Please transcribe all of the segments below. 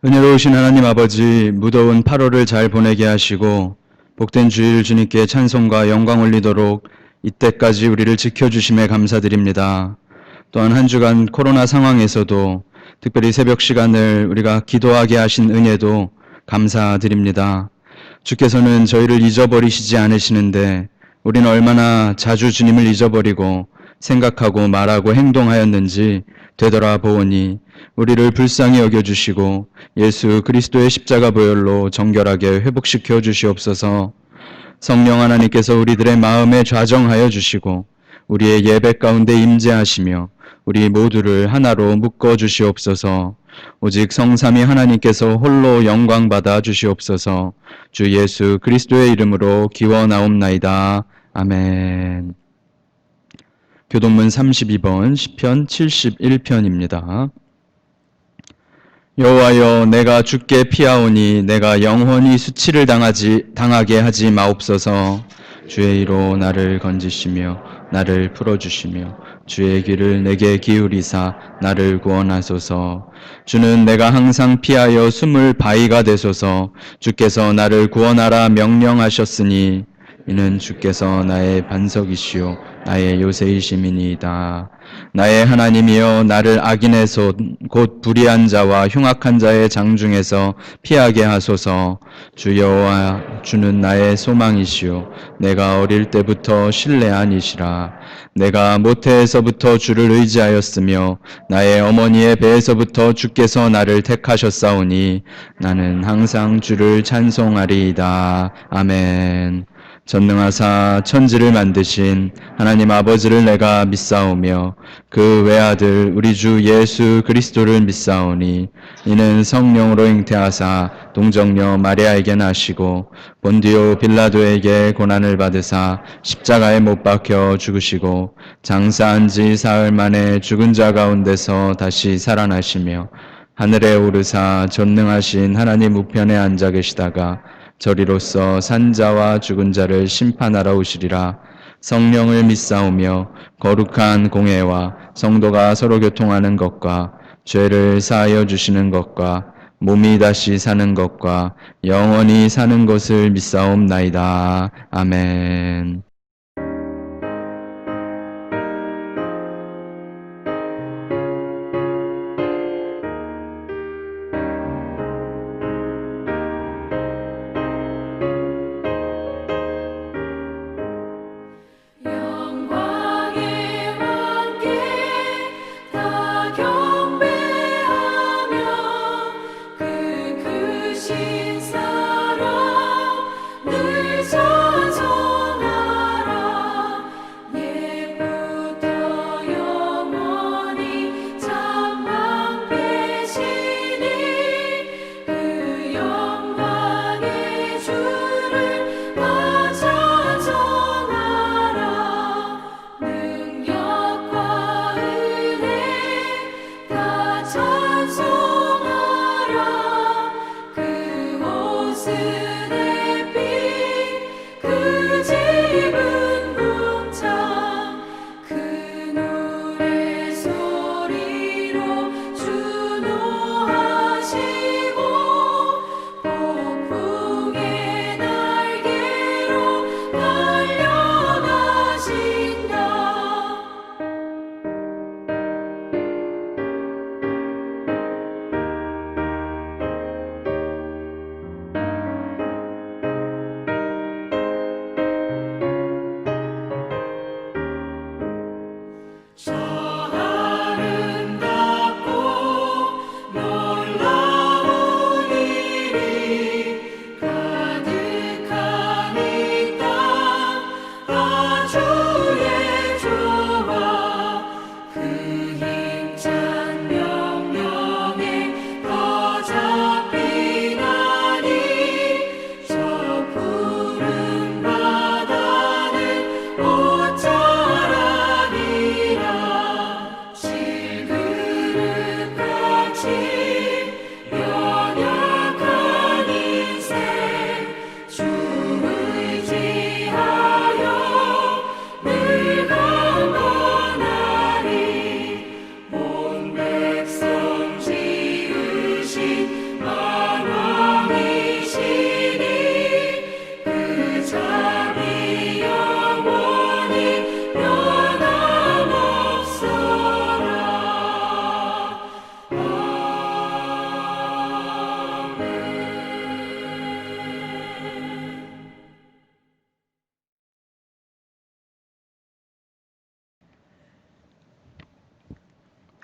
은혜로우신 하나님 아버지, 무더운 8월을 잘 보내게 하시고 복된 주일 주님께 찬송과 영광 올리도록 이때까지 우리를 지켜주심에 감사드립니다. 또한 한 주간 코로나 상황에서도 특별히 새벽 시간을 우리가 기도하게 하신 은혜도 감사드립니다. 주께서는 저희를 잊어버리시지 않으시는데 우리는 얼마나 자주 주님을 잊어버리고 생각하고 말하고 행동하였는지 되돌아보니 우리를 불쌍히 여겨주시고 예수 그리스도의 십자가 보혈로 정결하게 회복시켜 주시옵소서. 성령 하나님께서 우리들의 마음에 좌정하여 주시고 우리의 예배 가운데 임재하시며 우리 모두를 하나로 묶어 주시옵소서. 오직 성삼위 하나님께서 홀로 영광 받아 주시옵소서. 주 예수 그리스도의 이름으로 기원하옵나이다. 아멘. 교동문 32번 시편 71편입니다. 여호와여, 내가 주께 피하오니 내가 영원히 수치를 당하게 하지 마옵소서. 주의 이로 나를 건지시며 나를 풀어주시며 주의 귀를 내게 기울이사 나를 구원하소서. 주는 내가 항상 피하여 숨을 바위가 되소서. 주께서 나를 구원하라 명령하셨으니 이는 주께서 나의 반석이시요 나의 요새이심이니이다. 나의 하나님이여, 나를 악인의 손 곧 불의한 자와 흉악한 자의 장중에서 피하게 하소서. 주 여호와, 주는 나의 소망이시요 내가 어릴 때부터 신뢰한 이시라. 내가 모태에서부터 주를 의지하였으며 나의 어머니의 배에서부터 주께서 나를 택하셨사오니 나는 항상 주를 찬송하리이다. 아멘. 전능하사 천지를 만드신 하나님 아버지를 내가 믿사오며 그 외아들 우리 주 예수 그리스도를 믿사오니 이는 성령으로 잉태하사 동정녀 마리아에게 나시고 본디오 빌라도에게 고난을 받으사 십자가에 못 박혀 죽으시고 장사한 지 사흘 만에 죽은 자 가운데서 다시 살아나시며 하늘에 오르사 전능하신 하나님 우편에 앉아 계시다가 저리로서 산자와 죽은 자를 심판하러 오시리라. 성령을 믿사오며 거룩한 공회와 성도가 서로 교통하는 것과 죄를 사하여 주시는 것과 몸이 다시 사는 것과 영원히 사는 것을 믿사옵나이다. 아멘.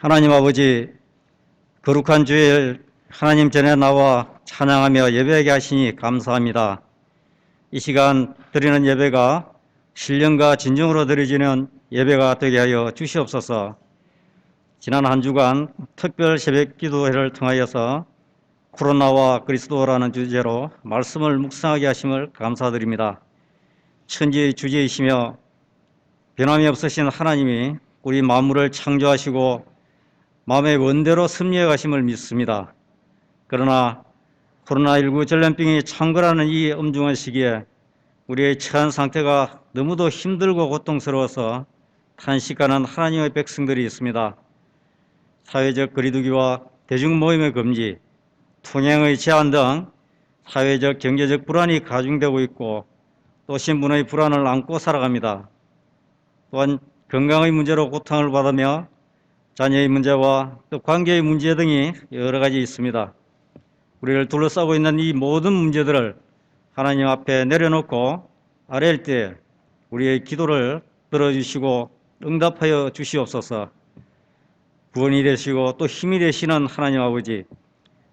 하나님 아버지, 거룩한 주일 하나님 전에 나와 찬양하며 예배하게 하시니 감사합니다. 이 시간 드리는 예배가 신령과 진정으로 드려지는 예배가 되게 하여 주시옵소서. 지난 한 주간 특별 새벽 기도회를 통하여서 코로나와 그리스도라는 주제로 말씀을 묵상하게 하심을 감사드립니다. 천지의 주제이시며 변함이 없으신 하나님이 우리 만물을 창조하시고 마음의 원대로 섭리해 가심을 믿습니다. 그러나 코로나19 전염병이 창궐하는 이 엄중한 시기에 우리의 처한 상태가 너무도 힘들고 고통스러워서 탄식하는 하나님의 백성들이 있습니다. 사회적 거리두기와 대중 모임의 금지, 통행의 제한 등 사회적 경제적 불안이 가중되고 있고 또 신분의 불안을 안고 살아갑니다. 또한 건강의 문제로 고통을 받으며 자녀의 문제와 또 관계의 문제 등이 여러 가지 있습니다. 우리를 둘러싸고 있는 이 모든 문제들을 하나님 앞에 내려놓고 아뢰일 때 우리의 기도를 들어주시고 응답하여 주시옵소서. 구원이 되시고 또 힘이 되시는 하나님 아버지,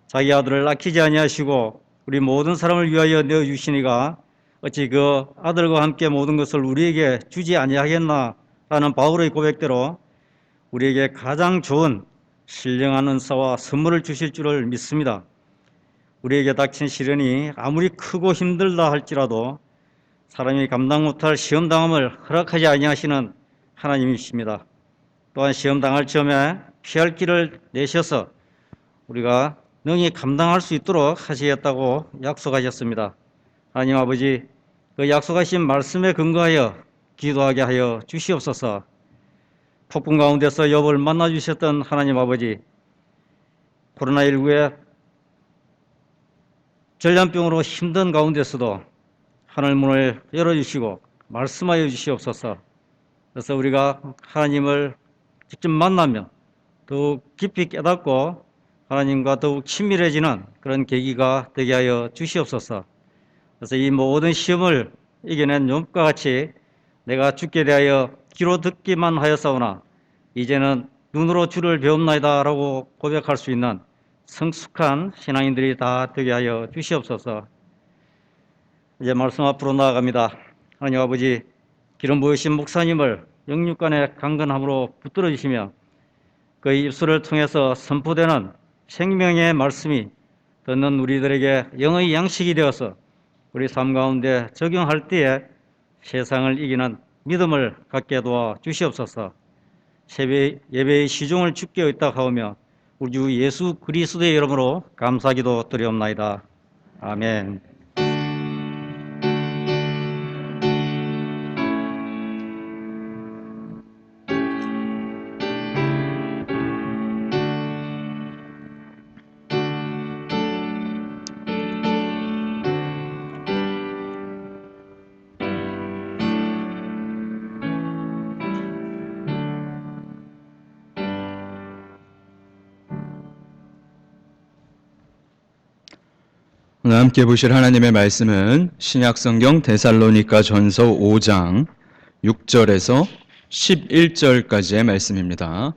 자기 아들을 아끼지 아니하시고 우리 모든 사람을 위하여 내어주시니가 어찌 그 아들과 함께 모든 것을 우리에게 주지 아니하겠나라는 바울의 고백대로 우리에게 가장 좋은 신령한 은사와 선물을 주실 줄을 믿습니다. 우리에게 닥친 시련이 아무리 크고 힘들다 할지라도 사람이 감당 못할 시험당함을 허락하지 아니하시는 하나님이십니다. 또한 시험당할 점에 피할 길을 내셔서 우리가 능히 감당할 수 있도록 하시겠다고 약속하셨습니다. 하나님 아버지, 그 약속하신 말씀에 근거하여 기도하게 하여 주시옵소서. 폭풍 가운데서 욥을 만나주셨던 하나님 아버지, 코로나19의 전염병으로 힘든 가운데서도 하늘문을 열어주시고 말씀하여 주시옵소서. 그래서 우리가 하나님을 직접 만나면 더욱 깊이 깨닫고 하나님과 더욱 친밀해지는 그런 계기가 되게 하여 주시옵소서. 그래서 이 모든 시험을 이겨낸 욥과 같이 내가 주께 대하여 귀로 듣기만 하였사오나 이제는 눈으로 주를 배움나이다 라고 고백할 수 있는 성숙한 신앙인들이 다 되게 하여 주시옵소서. 이제 말씀 앞으로 나아갑니다. 하나님 아버지, 기름 부으신 목사님을 영육간의 강건함으로 붙들어 주시며 그의 입술을 통해서 선포되는 생명의 말씀이 듣는 우리들에게 영의 양식이 되어서 우리 삶 가운데 적용할 때에 세상을 이기는 믿음을 갖게 도와 주시옵소서. 예배의 시종을 주께 의탁하오며 우리 주 예수 그리스도의 이름으로 감사기도 드리옵나이다. 아멘. 오늘 함께 보실 하나님의 말씀은 신약성경 데살로니가 전서 5장 6절에서 11절까지의 말씀입니다.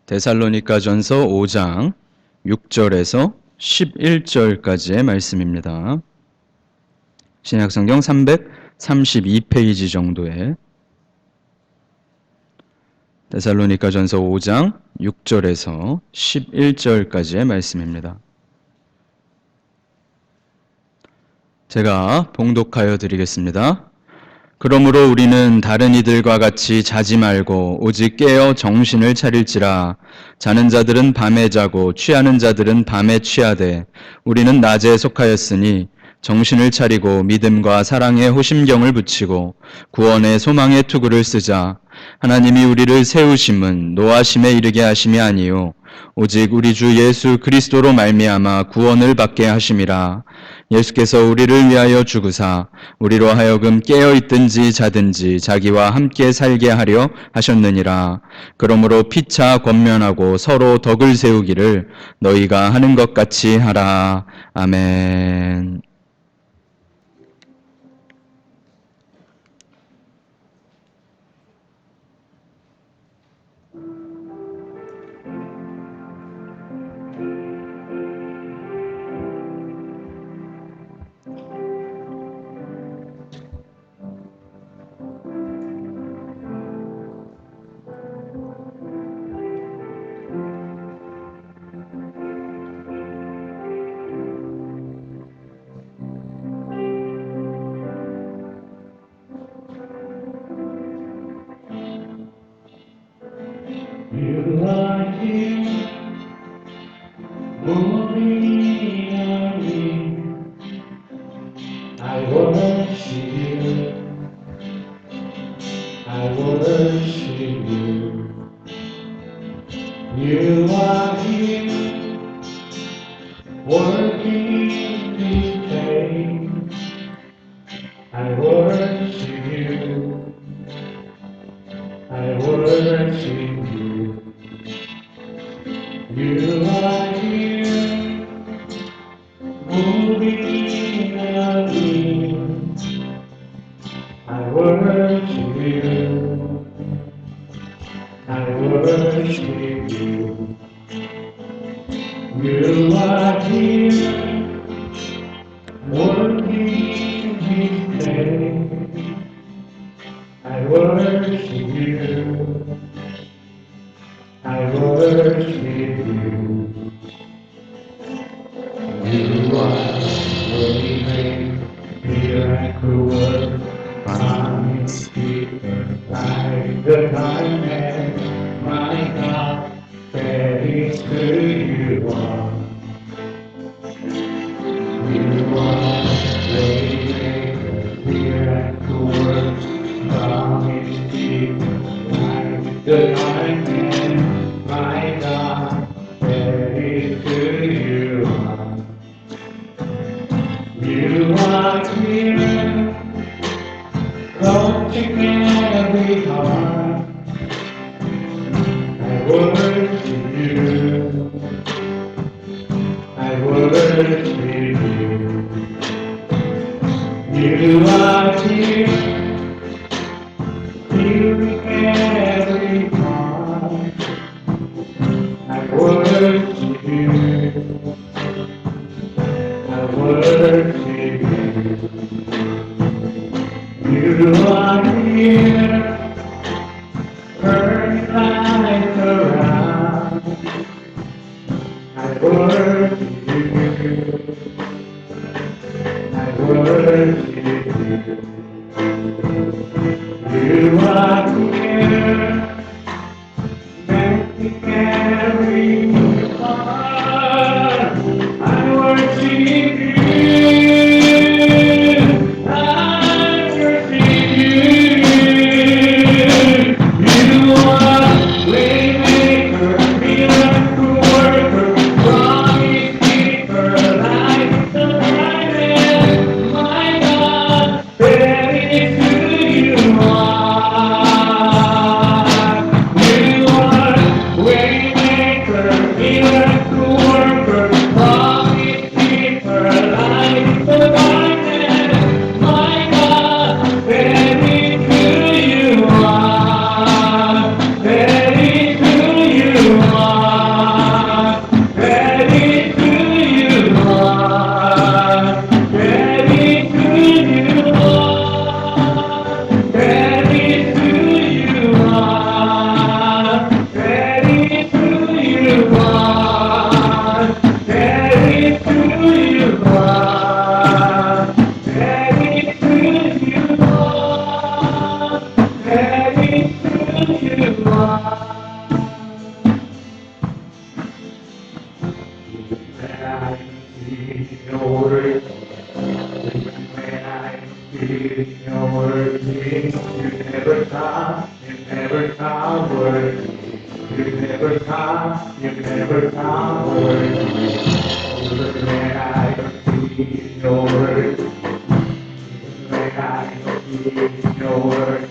데살로니가 전서 5장 6절에서 11절까지의 말씀입니다. 신약성경 332페이지 정도의 데살로니가 전서 5장 6절에서 11절까지의 말씀입니다. 제가 봉독하여 드리겠습니다. 그러므로 우리는 다른 이들과 같이 자지 말고 오직 깨어 정신을 차릴지라. 자는 자들은 밤에 자고 취하는 자들은 밤에 취하되 우리는 낮에 속하였으니 정신을 차리고 믿음과 사랑에 호심경을 붙이고 구원의 소망의 투구를 쓰자. 하나님이 우리를 세우심은 노하심에 이르게 하심이 아니요 오직 우리 주 예수 그리스도로 말미암아 구원을 받게 하심이라. 예수께서 우리를 위하여 죽으사 우리로 하여금 깨어 있든지 자든지 자기와 함께 살게 하려 하셨느니라. 그러므로 피차 권면하고 서로 덕을 세우기를 너희가 하는 것 같이 하라. 아멘. You are here, moving on me. I worship you. I worship you. You are here, working in this day. I worship you. I worship you. You are here, moving in me. I worship you. I worship you. You are here, working this day. I worship you. I worship you. You are worthy, miracle worker, promise keeper, light the darkness, my God, that is who you are. You are waymaker, miracle worker, promise keeper, light the darkness, my God, that is who you are. You are here, touching every heart. I worship you. I worship you. You are here, healing every heart. I worship you. I worship you. You are here, burning lights around. I worship you. I worship you. You are here, making every heart. I worship you. I worship you. You are waymaker, miracle worker, promise keeper, light the darkness, my God, that is who you are. You are waymaker, miracle worker, promise keeper, light the darkness, my God, that is who you are. That is who you are. That is who you are. That is who you are. That is who you are. That is who you are. That is who you are. That is who you are. That is who you are. When I see your word, when I see your word, you never come, you never come word. You never come, you never come word. When I see your word, when I see your word,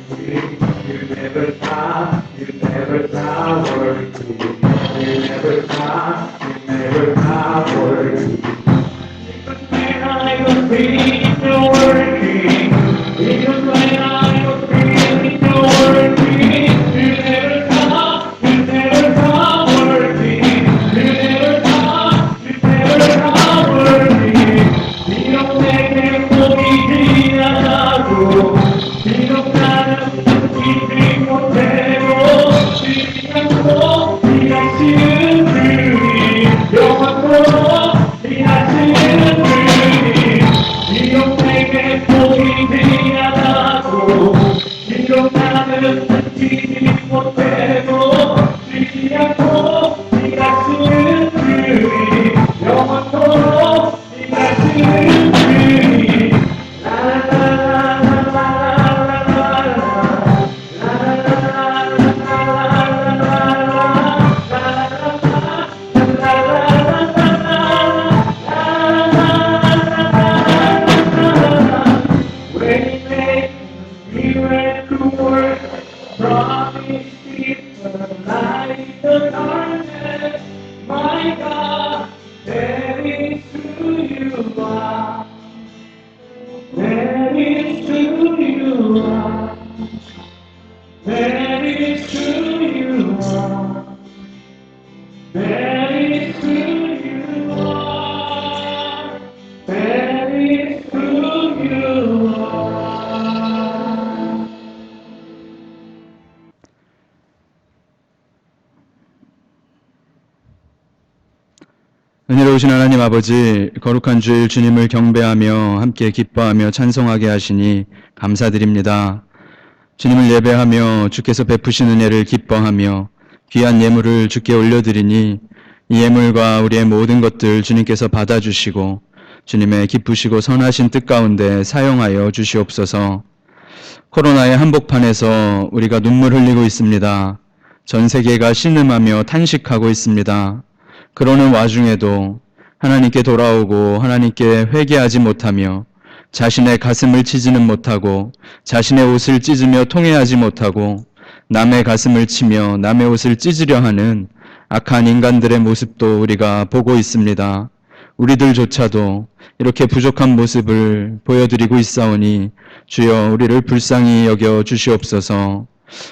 you never come, you never come word. You never come, you never come word. When I was reading your working, even when I was reading your working, you never come, you never come working, you never come, you never come working. You don't make me believe another, you don't matter, you bring more devil, you can go, you can see you through me, you're my God, you can see you through me. You don't make me believe another, you don't matter, you bring more devil, you 지지 않고 네가 쓰는 글이 영원토록 네가 쓰는 글이 When he made miracle work, promise people light the darkness. My God, that is who you are. That is who you are. That is who you are. That is who you are. That is who you are. 은혜로우신 하나님 아버지, 거룩한 주일 주님을 경배하며 함께 기뻐하며 찬송하게 하시니 감사드립니다. 주님을 예배하며 주께서 베푸신 은혜를 기뻐하며 귀한 예물을 주께 올려드리니 이 예물과 우리의 모든 것들 주님께서 받아주시고 주님의 기쁘시고 선하신 뜻 가운데 사용하여 주시옵소서. 코로나의 한복판에서 우리가 눈물 흘리고 있습니다. 전 세계가 신음하며 탄식하고 있습니다. 그러는 와중에도 하나님께 돌아오고 하나님께 회개하지 못하며 자신의 가슴을 치지는 못하고 자신의 옷을 찢으며 통회하지 못하고 남의 가슴을 치며 남의 옷을 찢으려 하는 악한 인간들의 모습도 우리가 보고 있습니다. 우리들조차도 이렇게 부족한 모습을 보여드리고 있사오니 주여 우리를 불쌍히 여겨 주시옵소서.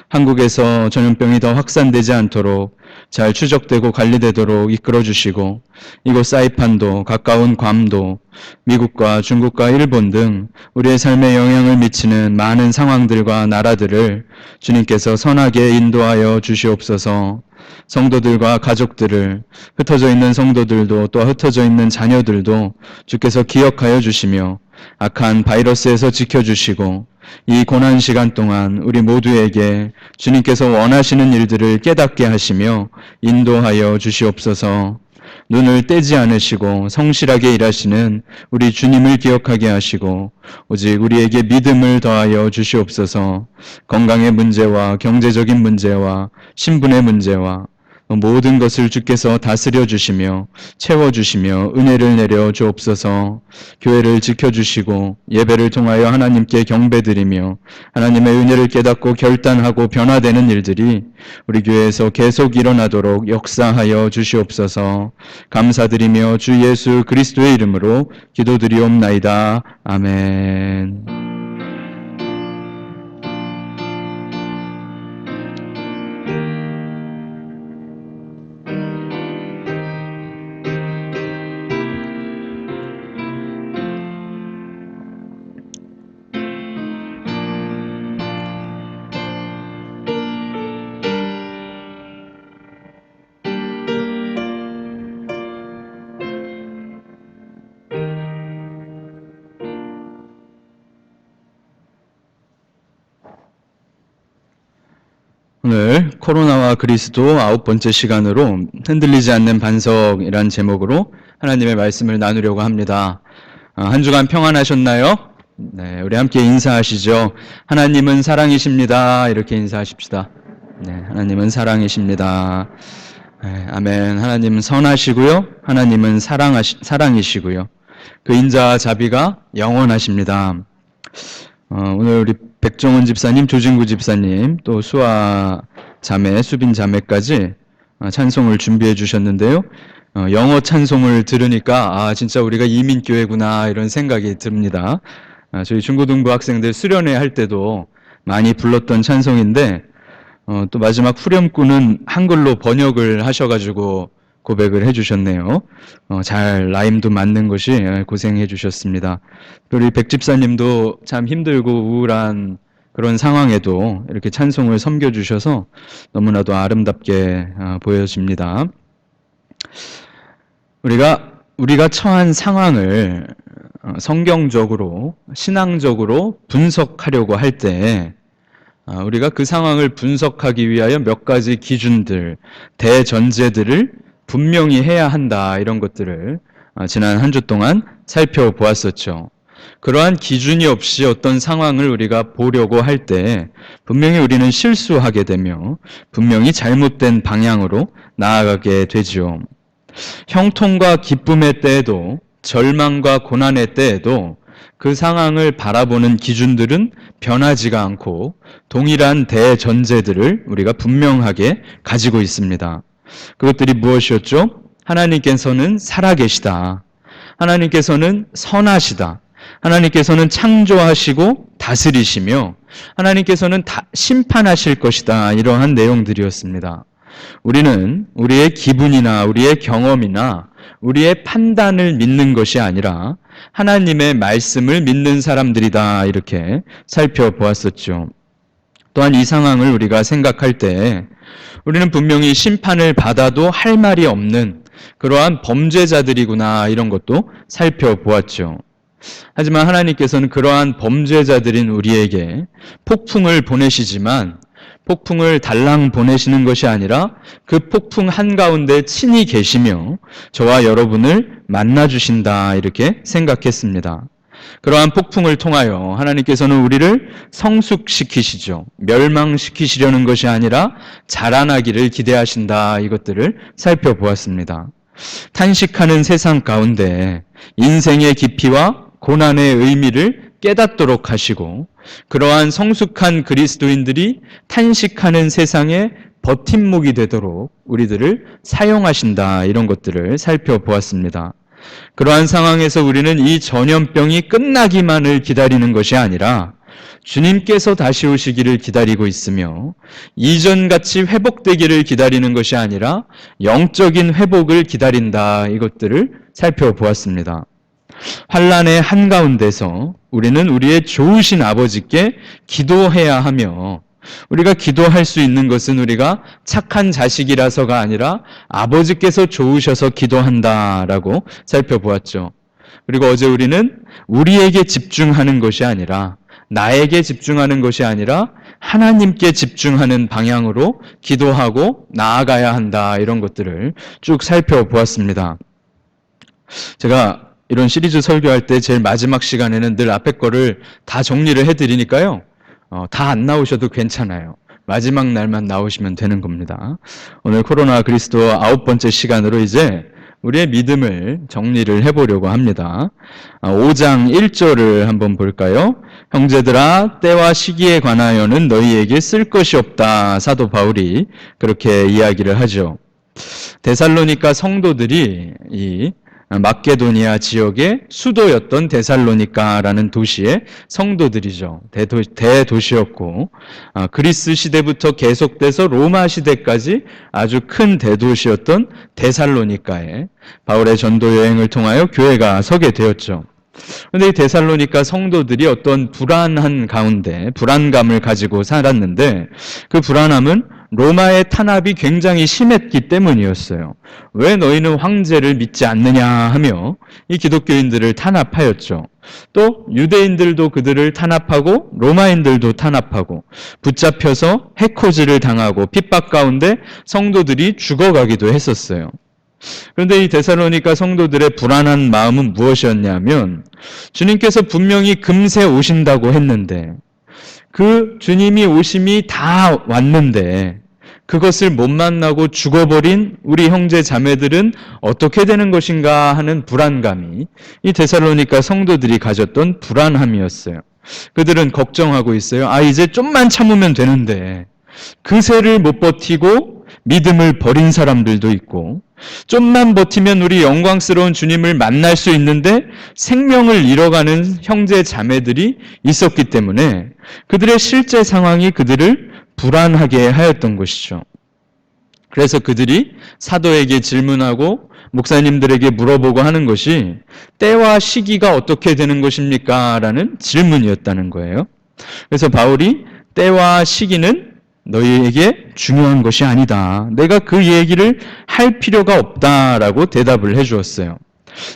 한국에서 전염병이 더 확산되지 않도록 잘 추적되고 관리되도록 이끌어 주시고 이곳 사이판도 가까운 괌도 미국과 중국과 일본 등 우리의 삶에 영향을 미치는 많은 상황들과 나라들을 주님께서 선하게 인도하여 주시옵소서. 성도들과 가족들을 흩어져 있는 성도들도 또 흩어져 있는 자녀들도 주께서 기억하여 주시며 악한 바이러스에서 지켜주시고 이 고난 시간 동안 우리 모두에게 주님께서 원하시는 일들을 깨닫게 하시며 인도하여 주시옵소서. 눈을 떼지 않으시고 성실하게 일하시는 우리 주님을 기억하게 하시고 오직 우리에게 믿음을 더하여 주시옵소서. 건강의 문제와 경제적인 문제와 신분의 문제와 모든 것을 주께서 다스려 주시며 채워주시며 은혜를 내려 주옵소서. 교회를 지켜주시고 예배를 통하여 하나님께 경배드리며 하나님의 은혜를 깨닫고 결단하고 변화되는 일들이 우리 교회에서 계속 일어나도록 역사하여 주시옵소서. 감사드리며 주 예수 그리스도의 이름으로 기도드리옵나이다. 아멘. 오늘 코로나와 그리스도 9번째 시간으로 흔들리지 않는 반석이란 제목으로 하나님의 말씀을 나누려고 합니다. 한 주간 평안하셨나요? 네, 우리 함께 인사하시죠. 하나님은 사랑이십니다. 이렇게 인사하십시다. 네, 하나님은 사랑이십니다. 네, 아멘. 하나님은 선하시고요. 하나님은 사랑이시고요. 그 인자와 자비가 영원하십니다. 오늘 우리 백종원 집사님, 조진구 집사님, 또 수아 자매, 수빈 자매까지 찬송을 준비해 주셨는데요. 영어 찬송을 들으니까 진짜 우리가 이민교회구나 이런 생각이 듭니다. 저희 중고등부 학생들 수련회 할 때도 많이 불렀던 찬송인데 또 마지막 후렴구는 한글로 번역을 하셔가지고 고백을 해주셨네요. 잘 라임도 맞는 것이 고생해 주셨습니다. 우리 백 집사님도 참 힘들고 우울한 그런 상황에도 이렇게 찬송을 섬겨주셔서 너무나도 아름답게 보여집니다. 우리가 처한 상황을 성경적으로 신앙적으로 분석하려고 할 때 우리가 그 상황을 분석하기 위하여 몇 가지 기준들, 대전제들을 분명히 해야 한다, 이런 것들을 지난 한 주 동안 살펴보았었죠. 그러한 기준이 없이 어떤 상황을 우리가 보려고 할 때 분명히 우리는 실수하게 되며 분명히 잘못된 방향으로 나아가게 되지요. 형통과 기쁨의 때에도 절망과 고난의 때에도 그 상황을 바라보는 기준들은 변하지가 않고 동일한 대전제들을 우리가 분명하게 가지고 있습니다. 그것들이 무엇이었죠? 하나님께서는 살아계시다. 하나님께서는 선하시다. 하나님께서는 창조하시고 다스리시며 하나님께서는 심판하실 것이다. 이러한 내용들이었습니다. 우리는 우리의 기분이나 우리의 경험이나 우리의 판단을 믿는 것이 아니라 하나님의 말씀을 믿는 사람들이다, 이렇게 살펴보았었죠. 또한 이 상황을 우리가 생각할 때 우리는 분명히 심판을 받아도 할 말이 없는 그러한 범죄자들이구나, 이런 것도 살펴보았죠. 하지만 하나님께서는 그러한 범죄자들인 우리에게 폭풍을 보내시지만 폭풍을 달랑 보내시는 것이 아니라 그 폭풍 한가운데 친히 계시며 저와 여러분을 만나주신다, 이렇게 생각했습니다. 그러한 폭풍을 통하여 하나님께서는 우리를 성숙시키시죠. 멸망시키시려는 것이 아니라 자라나기를 기대하신다, 이것들을 살펴보았습니다. 탄식하는 세상 가운데 인생의 깊이와 고난의 의미를 깨닫도록 하시고 그러한 성숙한 그리스도인들이 탄식하는 세상에 버팀목이 되도록 우리들을 사용하신다, 이런 것들을 살펴보았습니다. 그러한 상황에서 우리는 이 전염병이 끝나기만을 기다리는 것이 아니라 주님께서 다시 오시기를 기다리고 있으며 이전같이 회복되기를 기다리는 것이 아니라 영적인 회복을 기다린다, 이것들을 살펴보았습니다. 환난의 한가운데서 우리는 우리의 좋으신 아버지께 기도해야 하며 우리가 기도할 수 있는 것은 우리가 착한 자식이라서가 아니라 아버지께서 좋으셔서 기도한다라고 살펴보았죠. 그리고 어제 우리는 우리에게 집중하는 것이 아니라 나에게 집중하는 것이 아니라 하나님께 집중하는 방향으로 기도하고 나아가야 한다, 이런 것들을 쭉 살펴보았습니다. 제가 이런 시리즈 설교할 때 제일 마지막 시간에는 늘 앞에 거를 다 정리를 해드리니까요. 다 안 나오셔도 괜찮아요. 마지막 날만 나오시면 되는 겁니다. 오늘 코로나 그리스도 9번째 시간으로 이제 우리의 믿음을 정리를 해보려고 합니다. 5장 1절을 한번 볼까요? 형제들아, 때와 시기에 관하여는 너희에게 쓸 것이 없다. 사도 바울이 그렇게 이야기를 하죠. 데살로니가 성도들이 이 마케도니아 지역의 수도였던 데살로니가라는 도시의 성도들이죠. 대도시였고 그리스 시대부터 계속돼서 로마 시대까지 아주 큰 대도시였던 데살로니가에 바울의 전도 여행을 통하여 교회가 서게 되었죠. 그런데 이 데살로니가 성도들이 어떤 불안한 가운데 불안감을 가지고 살았는데 그 불안함은 로마의 탄압이 굉장히 심했기 때문이었어요. 왜 너희는 황제를 믿지 않느냐 하며 이 기독교인들을 탄압하였죠. 또 유대인들도 그들을 탄압하고 로마인들도 탄압하고 붙잡혀서 해코지를 당하고 핍박 가운데 성도들이 죽어가기도 했었어요. 그런데 이 데살로니가 성도들의 불안한 마음은 무엇이었냐면 주님께서 분명히 금세 오신다고 했는데 그 주님이 오심이 다 왔는데 그것을 못 만나고 죽어버린 우리 형제 자매들은 어떻게 되는 것인가 하는 불안감이 이 데살로니가 성도들이 가졌던 불안함이었어요. 그들은 걱정하고 있어요. 이제 좀만 참으면 되는데 그새를 못 버티고 믿음을 버린 사람들도 있고 좀만 버티면 우리 영광스러운 주님을 만날 수 있는데 생명을 잃어가는 형제 자매들이 있었기 때문에 그들의 실제 상황이 그들을 불안하게 하였던 것이죠. 그래서 그들이 사도에게 질문하고 목사님들에게 물어보고 하는 것이 때와 시기가 어떻게 되는 것입니까? 라는 질문이었다는 거예요. 그래서 바울이 때와 시기는 너희에게 중요한 것이 아니다. 내가 그 얘기를 할 필요가 없다라고 대답을 해주었어요.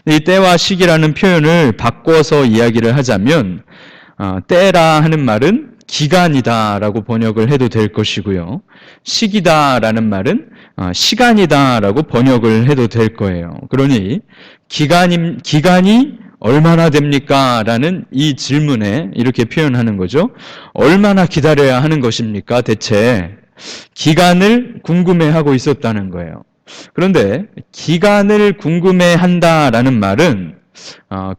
이 때와 시기라는 표현을 바꿔서 이야기를 하자면 때라 하는 말은 기간이다라고 번역을 해도 될 것이고요. 시기다라는 말은 시간이다라고 번역을 해도 될 거예요. 그러니 기간이 얼마나 됩니까? 라는 이 질문에 이렇게 표현하는 거죠. 얼마나 기다려야 하는 것입니까? 대체 기간을 궁금해하고 있었다는 거예요. 그런데 기간을 궁금해한다라는 말은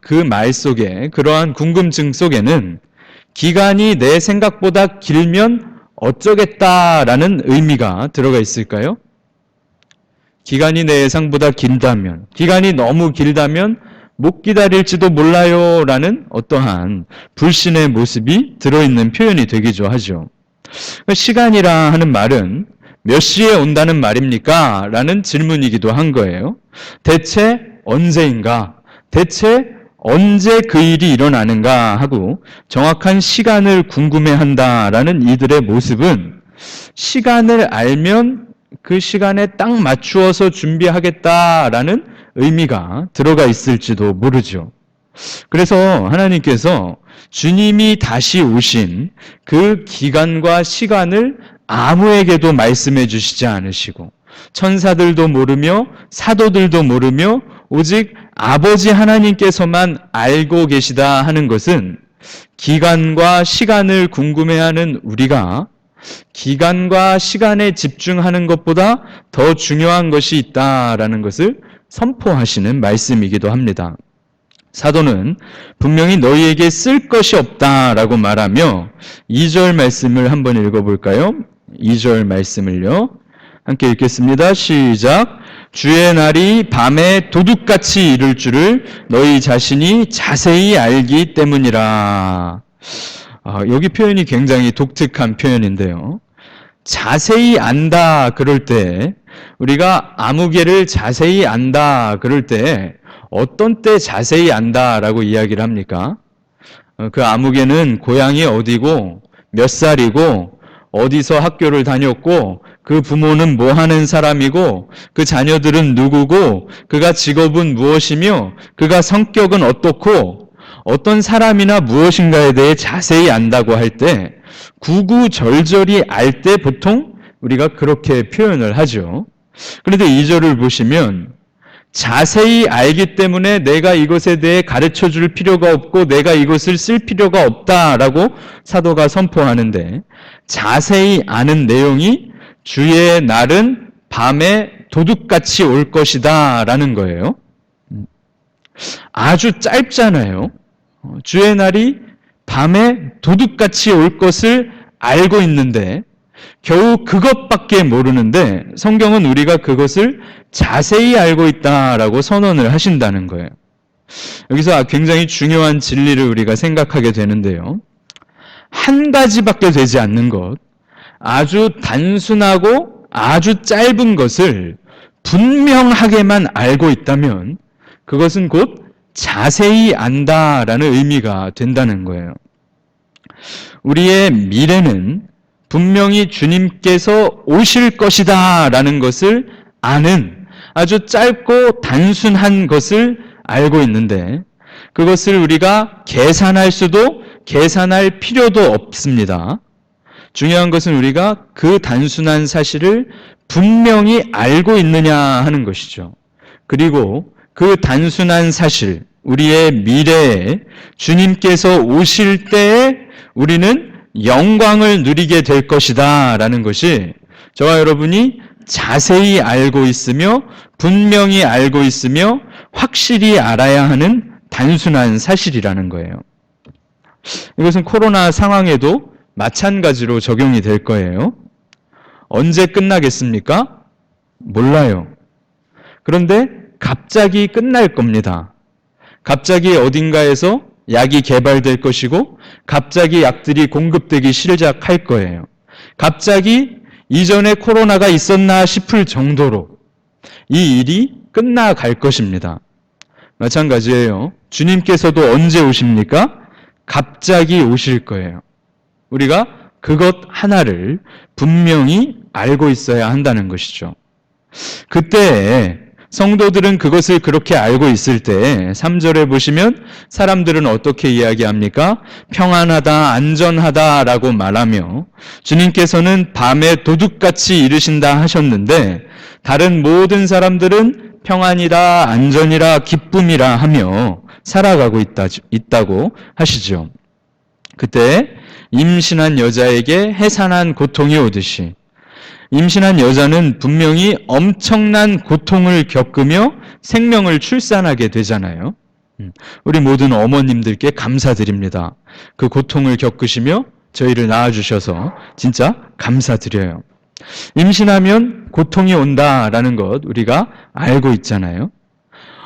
그 말 속에, 그러한 궁금증 속에는 기간이 내 생각보다 길면 어쩌겠다라는 의미가 들어가 있을까요? 기간이 내 예상보다 길다면, 기간이 너무 길다면 못 기다릴지도 몰라요 라는 어떠한 불신의 모습이 들어있는 표현이 되기도 하죠. 시간이라 하는 말은 몇 시에 온다는 말입니까? 라는 질문이기도 한 거예요. 대체 언제인가? 대체 언제 그 일이 일어나는가 하고 정확한 시간을 궁금해한다라는 이들의 모습은 시간을 알면 그 시간에 딱 맞추어서 준비하겠다라는 의미가 들어가 있을지도 모르죠. 그래서 하나님께서 주님이 다시 오신 그 기간과 시간을 아무에게도 말씀해 주시지 않으시고 천사들도 모르며 사도들도 모르며 오직 아버지 하나님께서만 알고 계시다 하는 것은 기간과 시간을 궁금해하는 우리가 기간과 시간에 집중하는 것보다 더 중요한 것이 있다라는 것을 선포하시는 말씀이기도 합니다. 사도는 분명히 너희에게 쓸 것이 없다라고 말하며 2절 말씀을 한번 읽어볼까요? 2절 말씀을요. 함께 읽겠습니다. 시작. 주의 날이 밤에 도둑같이 이를 줄을 너희 자신이 자세히 알기 때문이라. 여기 표현이 굉장히 독특한 표현인데요. 자세히 안다 그럴 때, 우리가 아무개를 자세히 안다 그럴 때 어떤 때 자세히 안다라고 이야기를 합니까? 그 아무개는 고향이 어디고 몇 살이고 어디서 학교를 다녔고 그 부모는 뭐 하는 사람이고 그 자녀들은 누구고 그가 직업은 무엇이며 그가 성격은 어떻고 어떤 사람이나 무엇인가에 대해 자세히 안다고 할 때 구구절절히 알 때 보통 우리가 그렇게 표현을 하죠. 그런데 2절을 보시면 자세히 알기 때문에 내가 이것에 대해 가르쳐 줄 필요가 없고 내가 이것을 쓸 필요가 없다라고 사도가 선포하는데 자세히 아는 내용이 주의 날은 밤에 도둑같이 올 것이다 라는 거예요. 아주 짧잖아요. 주의 날이 밤에 도둑같이 올 것을 알고 있는데 겨우 그것밖에 모르는데 성경은 우리가 그것을 자세히 알고 있다라고 선언을 하신다는 거예요. 여기서 굉장히 중요한 진리를 우리가 생각하게 되는데요. 한 가지밖에 되지 않는 것, 아주 단순하고 아주 짧은 것을 분명하게만 알고 있다면 그것은 곧 자세히 안다라는 의미가 된다는 거예요. 우리의 미래는 분명히 주님께서 오실 것이다 라는 것을 아는 아주 짧고 단순한 것을 알고 있는데 그것을 우리가 계산할 수도 계산할 필요도 없습니다. 중요한 것은 우리가 그 단순한 사실을 분명히 알고 있느냐 하는 것이죠. 그리고 그 단순한 사실, 우리의 미래에 주님께서 오실 때에 우리는 영광을 누리게 될 것이다 라는 것이 저와 여러분이 자세히 알고 있으며 분명히 알고 있으며 확실히 알아야 하는 단순한 사실이라는 거예요. 이것은 코로나 상황에도 마찬가지로 적용이 될 거예요. 언제 끝나겠습니까? 몰라요. 그런데 갑자기 끝날 겁니다. 갑자기 어딘가에서 약이 개발될 것이고 갑자기 약들이 공급되기 시작할 거예요. 갑자기 이전에 코로나가 있었나 싶을 정도로 이 일이 끝나갈 것입니다. 마찬가지예요. 주님께서도 언제 오십니까? 갑자기 오실 거예요. 우리가 그것 하나를 분명히 알고 있어야 한다는 것이죠. 그때에 성도들은 그것을 그렇게 알고 있을 때 3절에 보시면 사람들은 어떻게 이야기합니까? 평안하다, 안전하다라고 말하며 주님께서는 밤에 도둑같이 이르신다 하셨는데 다른 모든 사람들은 평안이라, 안전이라, 기쁨이라 하며 살아가고 있다고 하시죠. 그때 임신한 여자에게 해산한 고통이 오듯이 임신한 여자는 분명히 엄청난 고통을 겪으며 생명을 출산하게 되잖아요. 우리 모든 어머님들께 감사드립니다. 그 고통을 겪으시며 저희를 낳아주셔서 진짜 감사드려요. 임신하면 고통이 온다라는 것 우리가 알고 있잖아요.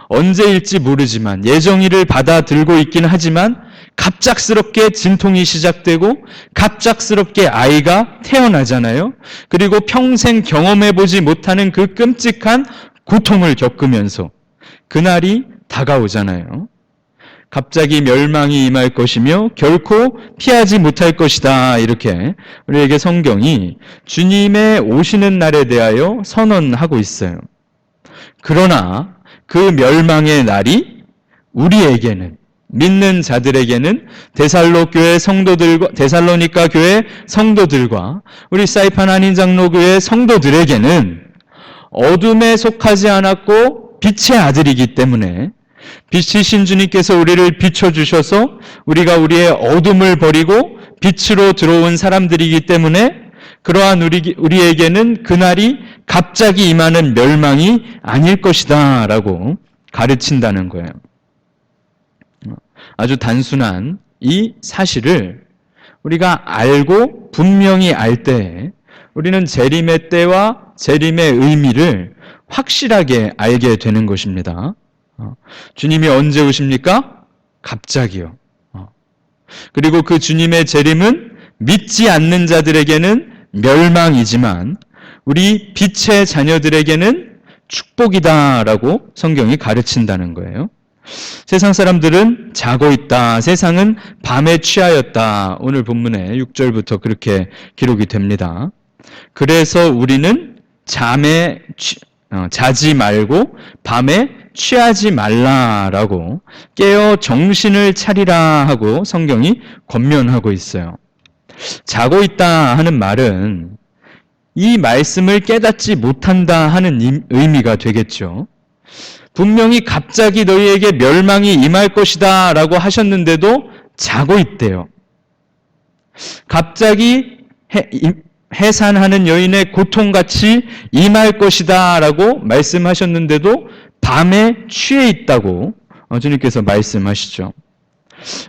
언제일지 모르지만 예정일을 받아들고 있긴 하지만 갑작스럽게 진통이 시작되고 갑작스럽게 아이가 태어나잖아요. 그리고 평생 경험해보지 못하는 그 끔찍한 고통을 겪으면서 그날이 다가오잖아요. 갑자기 멸망이 임할 것이며 결코 피하지 못할 것이다. 이렇게 우리에게 성경이 주님의 오시는 날에 대하여 선언하고 있어요. 그러나 그 멸망의 날이 우리에게는 믿는 자들에게는 데살로니가 교회 성도들과 우리 사이판 한인 장로교회 성도들에게는 어둠에 속하지 않았고 빛의 아들이기 때문에 빛이신 주님께서 우리를 비춰주셔서 우리가 우리의 어둠을 버리고 빛으로 들어온 사람들이기 때문에 그러한 우리에게는 그날이 갑자기 임하는 멸망이 아닐 것이다 라고 가르친다는 거예요. 아주 단순한 이 사실을 우리가 알고 분명히 알 때 우리는 재림의 때와 재림의 의미를 확실하게 알게 되는 것입니다. 주님이 언제 오십니까? 갑자기요. 그리고 그 주님의 재림은 믿지 않는 자들에게는 멸망이지만 우리 빛의 자녀들에게는 축복이다라고 성경이 가르친다는 거예요. 세상 사람들은 자고 있다. 세상은 밤에 취하였다. 오늘 본문에 6절부터 그렇게 기록이 됩니다. 그래서 우리는 자지 말고 밤에 취하지 말라라고 깨어 정신을 차리라 하고 성경이 권면하고 있어요. 자고 있다 하는 말은 이 말씀을 깨닫지 못한다 하는 의미가 되겠죠. 분명히 갑자기 너희에게 멸망이 임할 것이다 라고 하셨는데도 자고 있대요. 갑자기 해산하는 여인의 고통같이 임할 것이다 라고 말씀하셨는데도 밤에 취해 있다고 주님께서 말씀하시죠.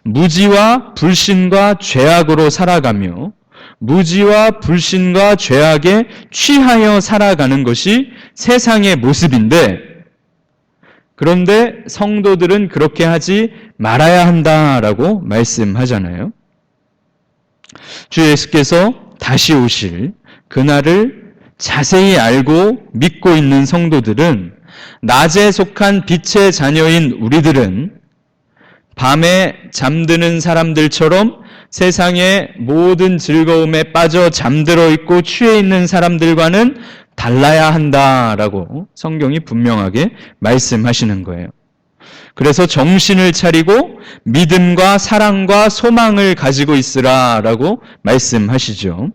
무지와 불신과 죄악으로 살아가며 무지와 불신과 죄악에 취하여 살아가는 것이 세상의 모습인데 그런데 성도들은 그렇게 하지 말아야 한다라고 말씀하잖아요. 주 예수께서 다시 오실 그날을 자세히 알고 믿고 있는 성도들은 낮에 속한 빛의 자녀인 우리들은 밤에 잠드는 사람들처럼 세상의 모든 즐거움에 빠져 잠들어 있고 취해 있는 사람들과는 달라야 한다라고 성경이 분명하게 말씀하시는 거예요. 그래서 정신을 차리고 믿음과 사랑과 소망을 가지고 있으라라고 말씀하시죠.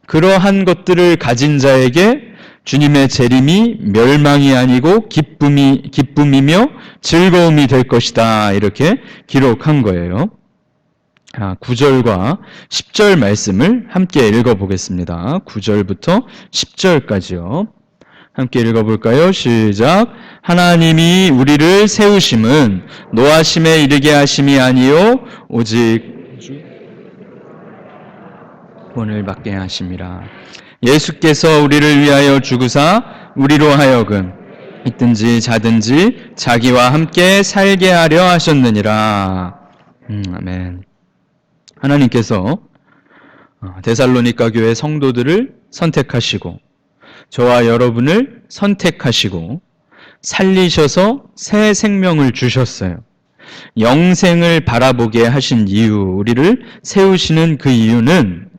그러한 것들을 가진 자에게 주님의 재림이 멸망이 아니고 기쁨이며 즐거움이 될 것이다. 이렇게 기록한 거예요. 9절과 10절 말씀을 함께 읽어보겠습니다. 9절부터 10절까지요. 함께 읽어볼까요? 시작. 하나님이 우리를 세우심은 노하심에 이르게 하심이 아니요 오직 구원을 받게 하심이라. 예수께서 우리를 위하여 죽으사 우리로 하여금 있든지 자든지 자기와 함께 살게 하려 하셨느니라. 아멘. 하나님께서 데살로니가 교회 성도들을 선택하시고 저와 여러분을 선택하시고 살리셔서 새 생명을 주셨어요. 영생을 바라보게 하신 이유, 우리를 세우시는 그 이유는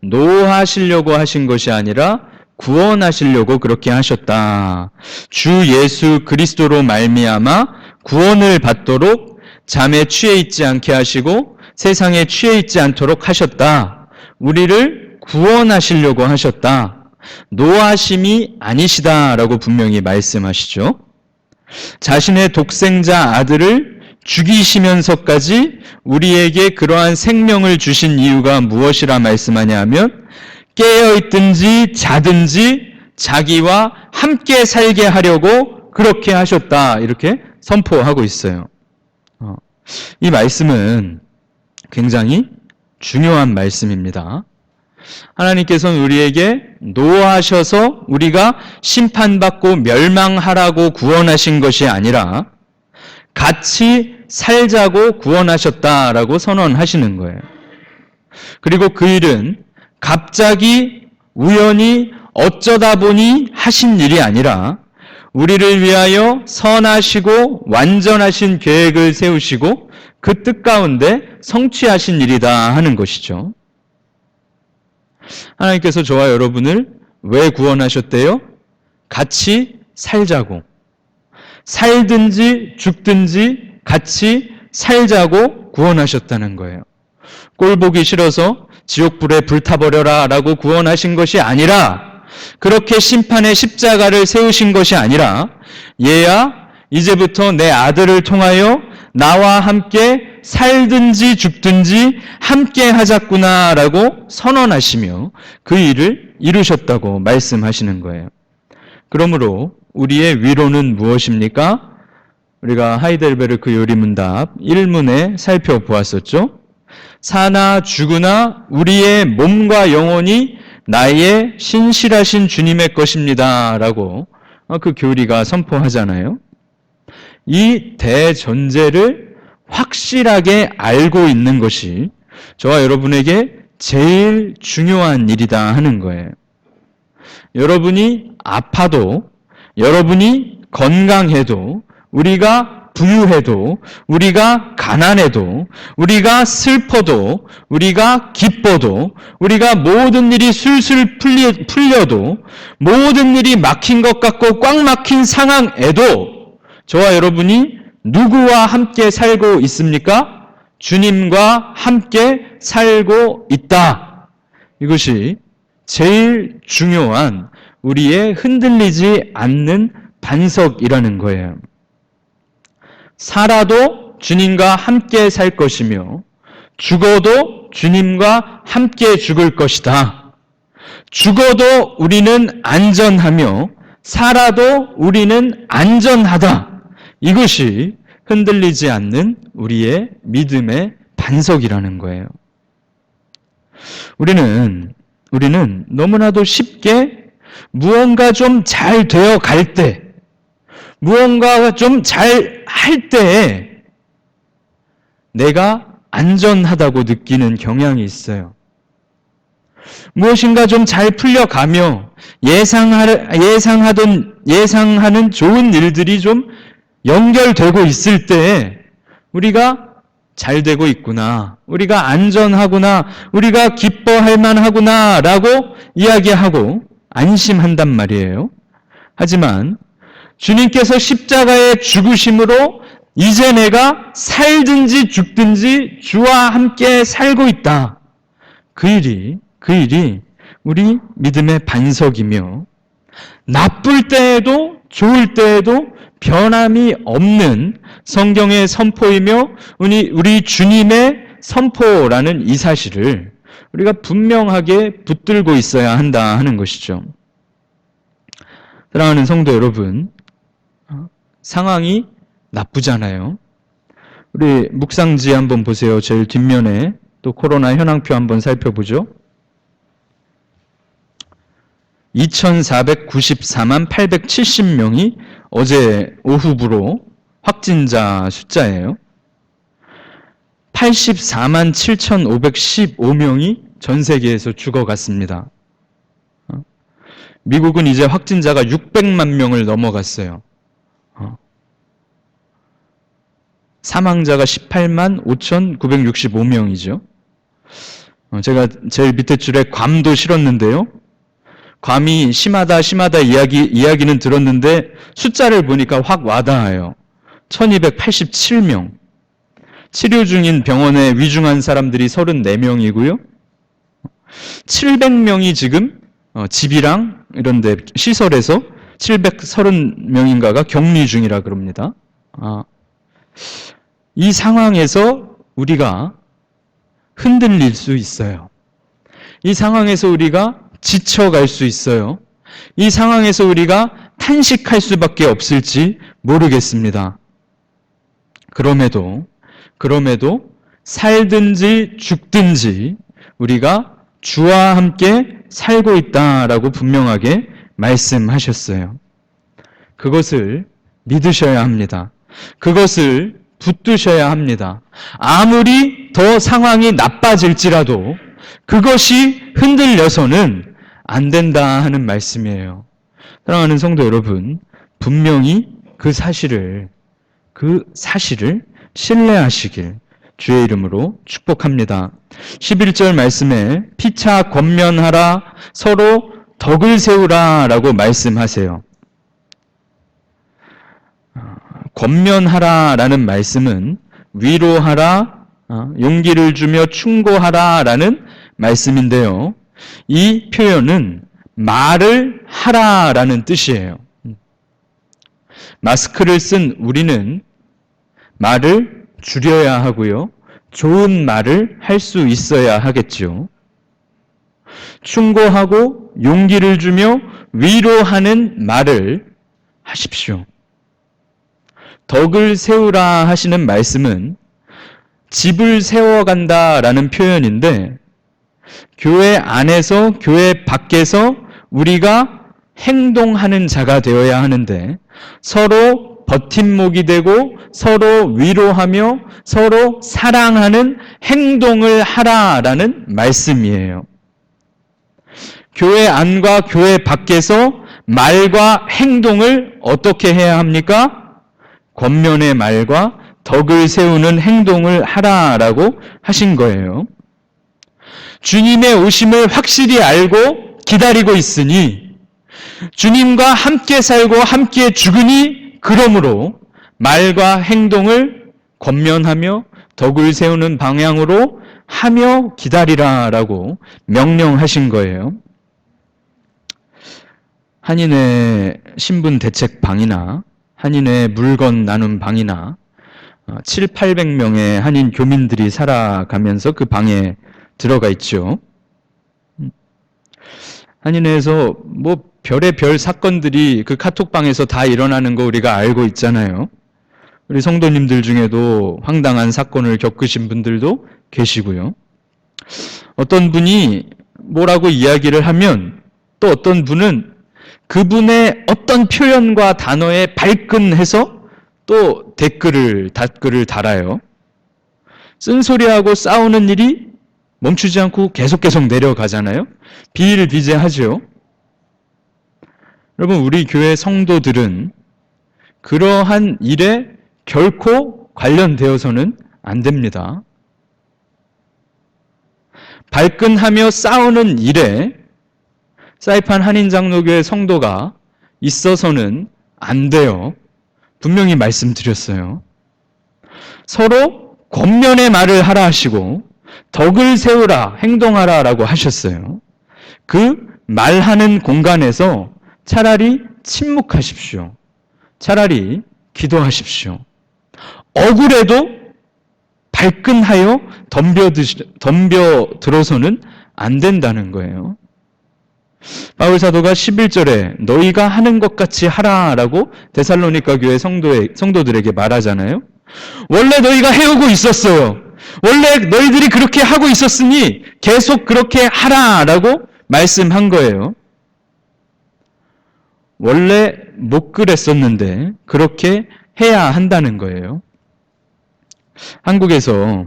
노하시려고 하신 것이 아니라 구원하시려고 그렇게 하셨다. 주 예수 그리스도로 말미암아 구원을 받도록 잠에 취해 있지 않게 하시고 세상에 취해 있지 않도록 하셨다. 우리를 구원하시려고 하셨다. 노하심이 아니시다라고 분명히 말씀하시죠. 자신의 독생자 아들을 죽이시면서까지 우리에게 그러한 생명을 주신 이유가 무엇이라 말씀하냐 하면 깨어있든지 자든지 자기와 함께 살게 하려고 그렇게 하셨다. 이렇게 선포하고 있어요. 이 말씀은 굉장히 중요한 말씀입니다. 하나님께서는 우리에게 노하셔서 우리가 심판받고 멸망하라고 구원하신 것이 아니라 같이 살자고 구원하셨다라고 선언하시는 거예요. 그리고 그 일은 갑자기 우연히 어쩌다 보니 하신 일이 아니라 우리를 위하여 선하시고 완전하신 계획을 세우시고 그 뜻 가운데 성취하신 일이다 하는 것이죠. 하나님께서 저와 여러분을 왜 구원하셨대요? 같이 살자고. 살든지 죽든지 같이 살자고 구원하셨다는 거예요. 꼴 보기 싫어서 지옥불에 불타버려라 라고 구원하신 것이 아니라 그렇게 심판의 십자가를 세우신 것이 아니라 얘야 이제부터 내 아들을 통하여 나와 함께 살든지 죽든지 함께 하자꾸나 라고 선언하시며 그 일을 이루셨다고 말씀하시는 거예요. 그러므로 우리의 위로는 무엇입니까? 우리가 하이델베르크 요리문답 1문에 살펴보았었죠. 사나 죽으나 우리의 몸과 영혼이 나의 신실하신 주님의 것입니다 라고 그 교리가 선포하잖아요. 이 대전제를 확실하게 알고 있는 것이 저와 여러분에게 제일 중요한 일이다 하는 거예요. 여러분이 아파도, 여러분이 건강해도, 우리가 부유해도, 우리가 가난해도, 우리가 슬퍼도, 우리가 기뻐도, 우리가 모든 일이 술술 풀려도, 모든 일이 막힌 것 같고 꽉 막힌 상황에도 저와 여러분이 누구와 함께 살고 있습니까? 주님과 함께 살고 있다. 이것이 제일 중요한 우리의 흔들리지 않는 반석이라는 거예요. 살아도 주님과 함께 살 것이며 죽어도 주님과 함께 죽을 것이다. 죽어도 우리는 안전하며 살아도 우리는 안전하다. 이것이 흔들리지 않는 우리의 믿음의 반석이라는 거예요. 우리는 너무나도 쉽게 무언가 좀 잘 되어 갈 때, 무언가 좀 잘 할 때에 내가 안전하다고 느끼는 경향이 있어요. 무엇인가 좀 잘 풀려가며 예상하는 좋은 일들이 좀 연결되고 있을 때에 우리가 잘 되고 있구나, 우리가 안전하구나, 우리가 기뻐할 만하구나 라고 이야기하고 안심한단 말이에요. 하지만 주님께서 십자가의 죽으심으로 이제 내가 살든지 죽든지 주와 함께 살고 있다. 그 일이 우리 믿음의 반석이며 나쁠 때에도 좋을 때에도 변함이 없는 성경의 선포이며 우리 주님의 선포라는 이 사실을 우리가 분명하게 붙들고 있어야 한다 하는 것이죠. 사랑하는 성도 여러분, 상황이 나쁘잖아요. 우리 묵상지 한번 보세요. 제일 뒷면에 또 코로나 현황표 한번 살펴보죠. 2,494만 870명이 어제 오후부로 확진자 숫자예요. 84만 7,515명이 전 세계에서 죽어갔습니다. 미국은 이제 확진자가 600만 명을 넘어갔어요. 사망자가 18만 5,965명이죠. 제가 제일 밑에 줄에 괌도 실었는데요. 감히 심하다 이야기는 들었는데 숫자를 보니까 확 와닿아요. 1287명. 치료 중인 병원에 위중한 사람들이 34명이고요. 700명이 지금 집이랑 이런 데 시설에서 730명인가가 격리 중이라 그럽니다. 이 상황에서 우리가 흔들릴 수 있어요. 이 상황에서 우리가 지쳐갈 수 있어요. 이 상황에서 우리가 탄식할 수밖에 없을지 모르겠습니다. 그럼에도 살든지 죽든지 우리가 주와 함께 살고 있다라고 분명하게 말씀하셨어요. 그것을 믿으셔야 합니다. 그것을 붙드셔야 합니다. 아무리 더 상황이 나빠질지라도 그것이 흔들려서는 안 된다 하는 말씀이에요. 사랑하는 성도 여러분, 분명히 그 사실을 신뢰하시길 주의 이름으로 축복합니다. 11절 말씀에 피차 권면하라, 서로 덕을 세우라 라고 말씀하세요. 권면하라 라는 말씀은 위로하라, 용기를 주며 충고하라 라는 말씀인데요. 이 표현은 말을 하라 라는 뜻이에요. 마스크를 쓴 우리는 말을 줄여야 하고요. 좋은 말을 할 수 있어야 하겠죠. 충고하고 용기를 주며 위로하는 말을 하십시오. 덕을 세우라 하시는 말씀은 집을 세워간다라는 표현인데 교회 안에서 교회 밖에서 우리가 행동하는 자가 되어야 하는데 서로 버팀목이 되고 서로 위로하며 서로 사랑하는 행동을 하라라는 말씀이에요. 교회 안과 교회 밖에서 말과 행동을 어떻게 해야 합니까? 권면의 말과 덕을 세우는 행동을 하라라고 하신 거예요. 주님의 오심을 확실히 알고 기다리고 있으니 주님과 함께 살고 함께 죽으니 그러므로 말과 행동을 권면하며 덕을 세우는 방향으로 하며 기다리라라고 명령하신 거예요. 한인의 신분 대책 방이나 한인의 물건 나눔 방이나 700~800명의 한인 교민들이 살아가면서 그 방에 들어가 있죠. 한인회에서 별의 별 사건들이 그 카톡방에서 다 일어나는 거 우리가 알고 있잖아요. 우리 성도님들 중에도 황당한 사건을 겪으신 분들도 계시고요. 어떤 분이 뭐라고 이야기를 하면 또 어떤 분은 그분의 어떤 표현과 단어에 발끈해서 또 댓글을 달아요. 쓴소리하고 싸우는 일이 멈추지 않고 계속 내려가잖아요. 비일비재하죠. 여러분, 우리 교회 성도들은 그러한 일에 결코 관련되어서는 안 됩니다. 발끈하며 싸우는 일에 사이판 한인장로교회 성도가 있어서는 안 돼요. 분명히 말씀드렸어요. 서로 권면의 말을 하라 하시고 덕을 세우라, 행동하라 라고 하셨어요. 그 말하는 공간에서 차라리 침묵하십시오. 차라리 기도하십시오. 억울해도 발끈하여 덤벼들어서는 안 된다는 거예요. 바울 사도가 11절에 너희가 하는 것 같이 하라라고 데살로니가 교회 성도들에게 말하잖아요. 원래 너희가 해오고 있었어요. 원래 너희들이 그렇게 하고 있었으니 계속 그렇게 하라라고 말씀한 거예요. 원래 못 그랬었는데 그렇게 해야 한다는 거예요. 한국에서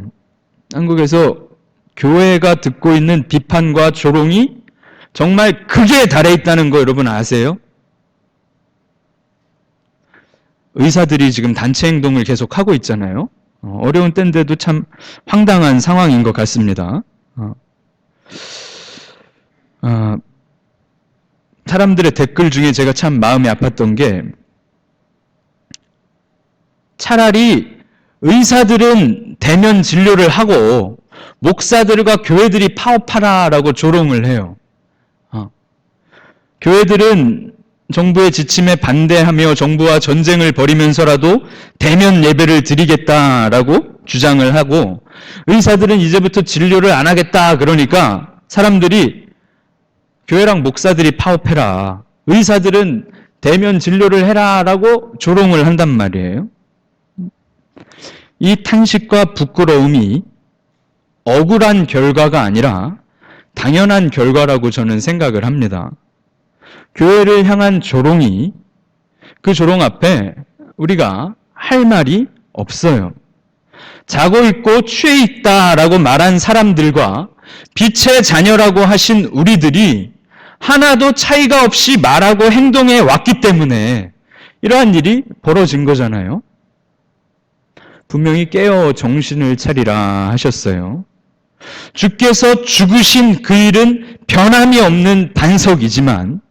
교회가 듣고 있는 비판과 조롱이 정말 극에 달해 있다는 거 여러분 아세요? 의사들이 지금 단체 행동을 계속 하고 있잖아요. 어려운 때인데도 참 황당한 상황인 것 같습니다. 사람들의 댓글 중에 제가 참 마음이 아팠던 게 차라리 의사들은 대면 진료를 하고 목사들과 교회들이 파업하라라고 조롱을 해요. 교회들은 정부의 지침에 반대하며 정부와 전쟁을 벌이면서라도 대면 예배를 드리겠다라고 주장을 하고 의사들은 이제부터 진료를 안 하겠다 그러니까 사람들이 교회랑 목사들이 파업해라. 의사들은 대면 진료를 해라라고 조롱을 한단 말이에요. 이 탄식과 부끄러움이 억울한 결과가 아니라 당연한 결과라고 저는 생각을 합니다. 교회를 향한 조롱이 그 조롱 앞에 우리가 할 말이 없어요. 자고 있고 취해 있다라고 말한 사람들과 빛의 자녀라고 하신 우리들이 하나도 차이가 없이 말하고 행동해 왔기 때문에 이러한 일이 벌어진 거잖아요. 분명히 깨어 정신을 차리라 하셨어요. 주께서 죽으신 그 일은 변함이 없는 반석이지만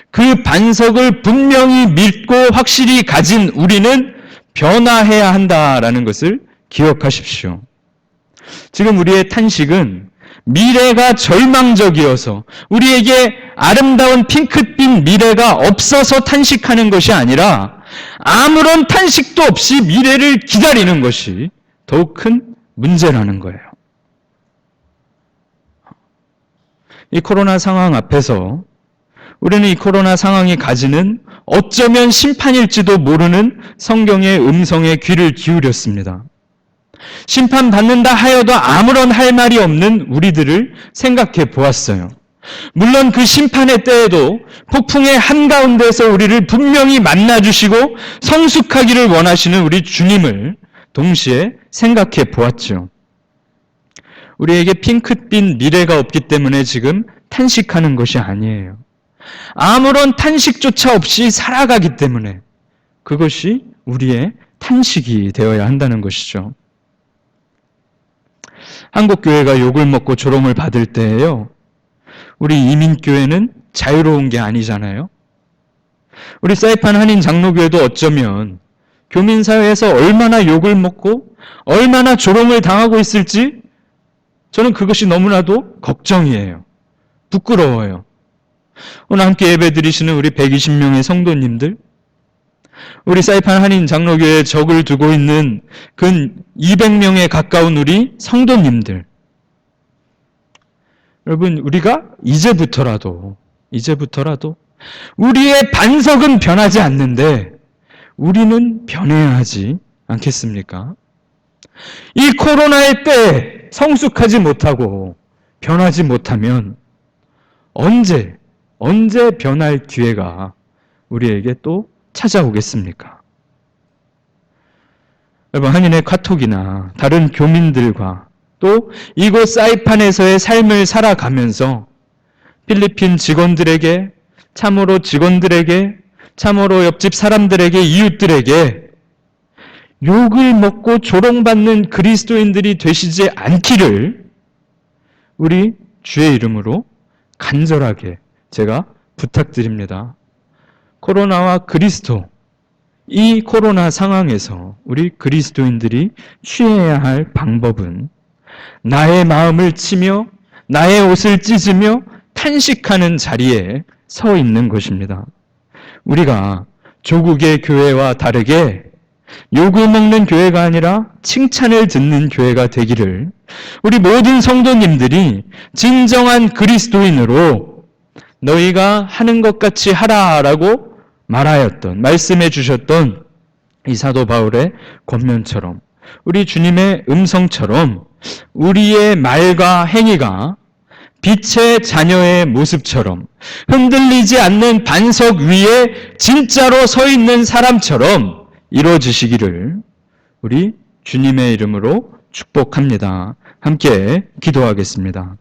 그 반석을 분명히 믿고 확실히 가진 우리는 변화해야 한다라는 것을 기억하십시오. 지금 우리의 탄식은 미래가 절망적이어서 우리에게 아름다운 핑크빛 미래가 없어서 탄식하는 것이 아니라 아무런 탄식도 없이 미래를 기다리는 것이 더욱 큰 문제라는 거예요. 이 코로나 상황 앞에서 우리는 이 코로나 상황이 가지는 어쩌면 심판일지도 모르는 성경의 음성에 귀를 기울였습니다. 심판받는다 하여도 아무런 할 말이 없는 우리들을 생각해 보았어요. 물론 그 심판의 때에도 폭풍의 한가운데서 우리를 분명히 만나주시고 성숙하기를 원하시는 우리 주님을 동시에 생각해 보았죠. 우리에게 핑크빛 미래가 없기 때문에 지금 탄식하는 것이 아니에요. 아무런 탄식조차 없이 살아가기 때문에 그것이 우리의 탄식이 되어야 한다는 것이죠. 한국교회가 욕을 먹고 조롱을 받을 때에요. 우리 이민교회는 자유로운 게 아니잖아요. 우리 사이판 한인 장로교회도 어쩌면 교민사회에서 얼마나 욕을 먹고 얼마나 조롱을 당하고 있을지 저는 그것이 너무나도 걱정이에요. 부끄러워요. 오늘 함께 예배드리시는 우리 120명의 성도님들, 우리 사이판 한인 장로교회에 적을 두고 있는 근 200명에 가까운 우리 성도님들, 여러분 우리가 이제부터라도 우리의 반석은 변하지 않는데 우리는 변해야 하지 않겠습니까? 이 코로나의 때에 성숙하지 못하고 변하지 못하면 언제 변할 기회가 우리에게 또 찾아오겠습니까? 여러분 한인의 카톡이나 다른 교민들과 또 이곳 사이판에서의 삶을 살아가면서 필리핀 직원들에게, 참으로 옆집 사람들에게, 이웃들에게 욕을 먹고 조롱받는 그리스도인들이 되시지 않기를 우리 주의 이름으로 간절하게 제가 부탁드립니다. 코로나와 그리스도, 이 코로나 상황에서 우리 그리스도인들이 취해야 할 방법은 나의 마음을 치며 나의 옷을 찢으며 탄식하는 자리에 서 있는 것입니다. 우리가 조국의 교회와 다르게 욕을 먹는 교회가 아니라 칭찬을 듣는 교회가 되기를 우리 모든 성도님들이 진정한 그리스도인으로 너희가 하는 것 같이 하라라고 말씀해 주셨던 이 사도 바울의 권면처럼 우리 주님의 음성처럼 우리의 말과 행위가 빛의 자녀의 모습처럼 흔들리지 않는 반석 위에 진짜로 서 있는 사람처럼 이루어지시기를 우리 주님의 이름으로 축복합니다. 함께 기도하겠습니다.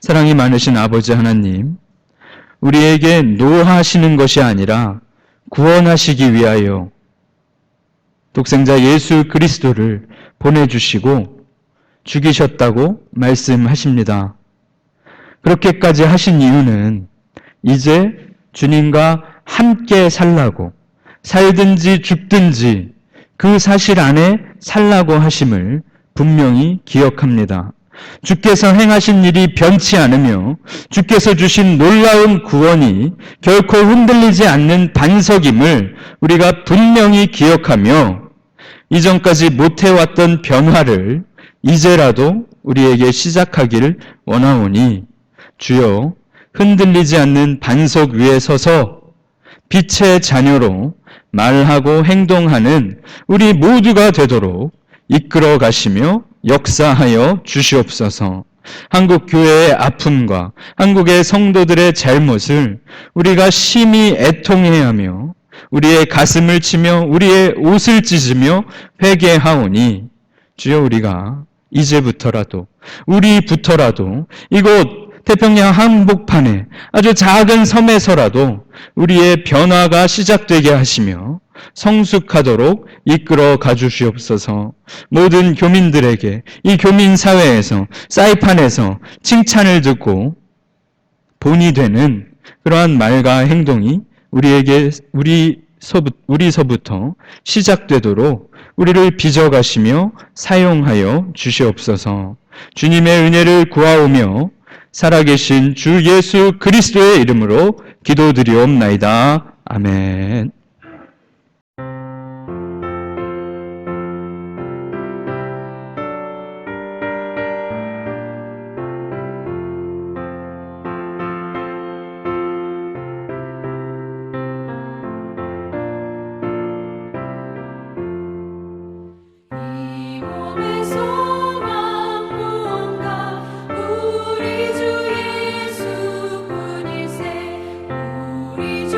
사랑이 많으신 아버지 하나님, 우리에게 노하시는 것이 아니라 구원하시기 위하여 독생자 예수 그렇게까지 하신 이유는 이제 주님과 함께 살라고, 살든지 죽든지 그 사실 안에 살라고 하심을 분명히 기억합니다. 주께서 행하신 일이 변치 않으며 주께서 주신 놀라운 구원이 결코 흔들리지 않는 반석임을 우리가 분명히 기억하며 이전까지 못해왔던 변화를 이제라도 우리에게 시작하기를 원하오니 주여 흔들리지 않는 반석 위에 서서 빛의 자녀로 말하고 행동하는 우리 모두가 되도록 이끌어 가시며 역사하여 주시옵소서. 한국 교회의 아픔과 한국의 성도들의 잘못을 우리가 심히 애통해야 하며 우리의 가슴을 치며 우리의 옷을 찢으며 회개하오니 주여 우리가 이제부터라도 우리부터라도 이곳 태평양 한복판에 아주 작은 섬에서라도 우리의 변화가 시작되게 하시며 성숙하도록 이끌어 가주시옵소서. 모든 교민들에게 이 교민사회에서 사이판에서 칭찬을 듣고 본이 되는 그러한 말과 행동이 우리서부터 시작되도록 우리를 빚어가시며 사용하여 주시옵소서. 주님의 은혜를 구하오며 살아계신 주 예수 그리스도의 이름으로 기도드리옵나이다. 아멘. 이 몸의 소망 무언가 우리 주 예수뿐일세. 우리 주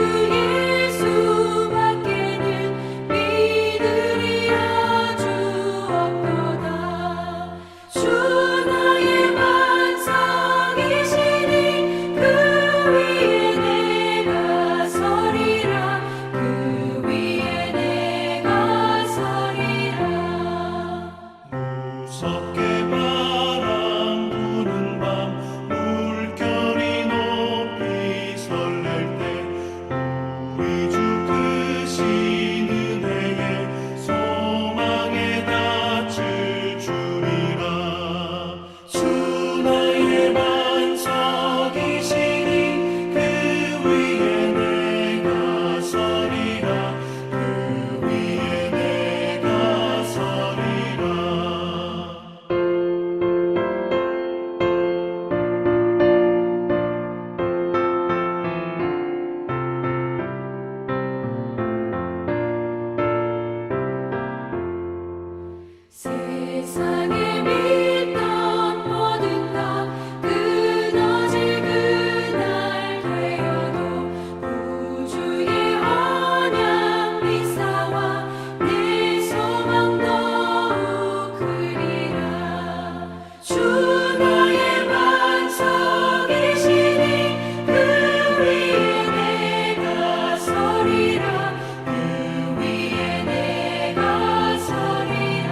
예수밖에는 믿으리 아주 없도다. 주 나의 반석이시니 그 위에 내가 서리라. 그 위에 내가 서리라. 무섭게 바람 부는 밤 물결이 높이 설렐 때 우리 주 크신 은혜에 소망에 닿을 줄이라. 주 나의 반석이시니 그 위에 내가 서리라. 그 위에 내가 서리라. 세상에 믿던 모든 것 끊어질 그날 되어도 구주의 언약 미사와 내 소망 더욱 크리라. 주 나의 반석이시니 그 위에 내가 서리라. 그 위에 내가 서리라.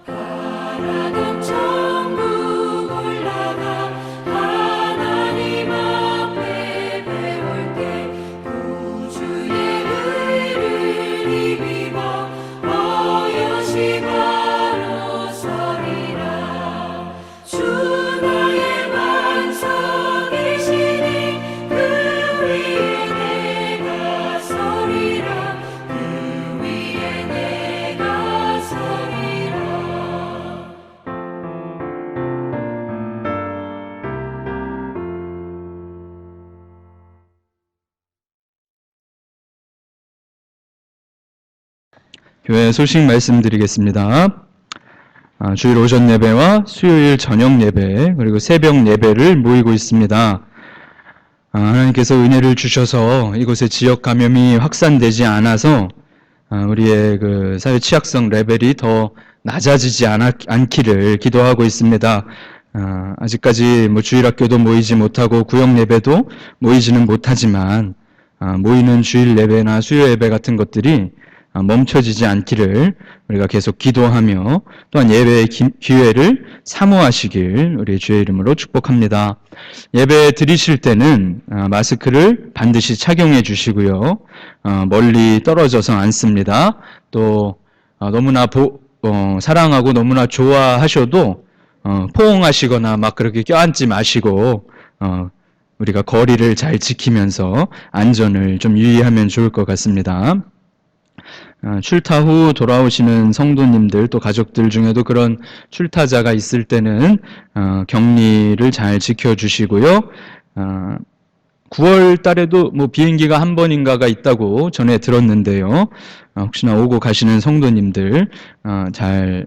바라던 천국 올라가 하나님 앞에 배울 때 구주의 의를 입어 어여시 바로 서리라. 주 나의 반석이시니 그 위에 내가 서리라. 그 위에 내가 서리라. 교회 소식 말씀드리겠습니다. 주일 오전 예배와 수요일 저녁 예배 그리고 새벽 예배를 모이고 있습니다. 하나님께서 은혜를 주셔서 이곳에 지역 감염이 확산되지 않아서 우리의 그 사회 취약성 레벨이 더 낮아지지 않기를 기도하고 있습니다. 아직까지 주일학교도 모이지 못하고 구역 예배도 모이지는 못하지만 모이는 주일 예배나 수요 예배 같은 것들이 멈춰지지 않기를 우리가 계속 기도하며 또한 예배의 기회를 사모하시길 우리 주의 이름으로 축복합니다. 예배 드리실 때는 마스크를 반드시 착용해 주시고요. 멀리 떨어져서 앉습니다. 또 너무나 사랑하고 너무나 좋아하셔도 포옹하시거나 막 그렇게 껴안지 마시고 우리가 거리를 잘 지키면서 안전을 좀 유의하면 좋을 것 같습니다. 출타 후 돌아오시는 성도님들 또 가족들 중에도 그런 출타자가 있을 때는 격리를 잘 지켜주시고요. 9월 달에도 뭐 비행기가 한 번인가가 있다고 전에 들었는데요. 혹시나 오고 가시는 성도님들 잘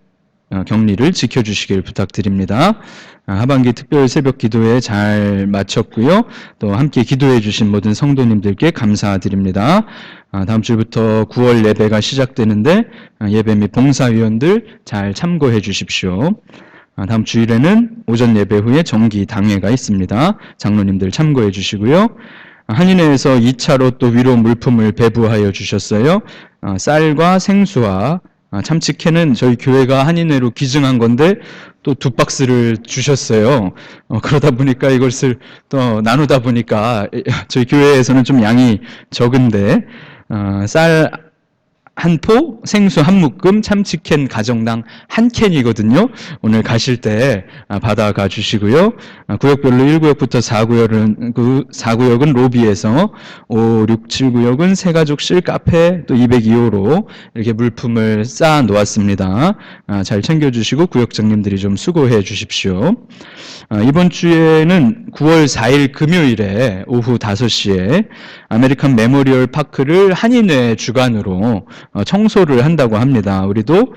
격리를 지켜주시길 부탁드립니다. 하반기 특별 새벽 기도회 잘 마쳤고요. 또 함께 기도해 주신 모든 성도님들께 감사드립니다. 다음 주부터 9월 예배가 시작되는데 예배 및 봉사위원들 잘 참고해 주십시오. 다음 주일에는 오전 예배 후에 정기 당회가 있습니다. 장로님들 참고해 주시고요. 한인회에서 2차로 또 위로 물품을 배부하여 주셨어요. 쌀과 생수와 참치캔은 저희 교회가 한인회로 기증한 건데 또 2박스를 주셨어요. 그러다 보니까 이것을 또 나누다 보니까 저희 교회에서는 좀 양이 적은데 쌀 한 포, 생수 한 묶음, 참치캔 가정당 한 캔이거든요. 오늘 가실 때 받아가 주시고요. 구역별로 1구역부터 4구역은 로비에서 5, 6, 7구역은 새가족실, 카페, 또 202호로 이렇게 물품을 쌓아 놓았습니다. 잘 챙겨주시고 구역장님들이 좀 수고해 주십시오. 이번 주에는 9월 4일 금요일에 오후 5시에 아메리칸 메모리얼 파크를 한인회 주관으로 청소를 한다고 합니다. 우리도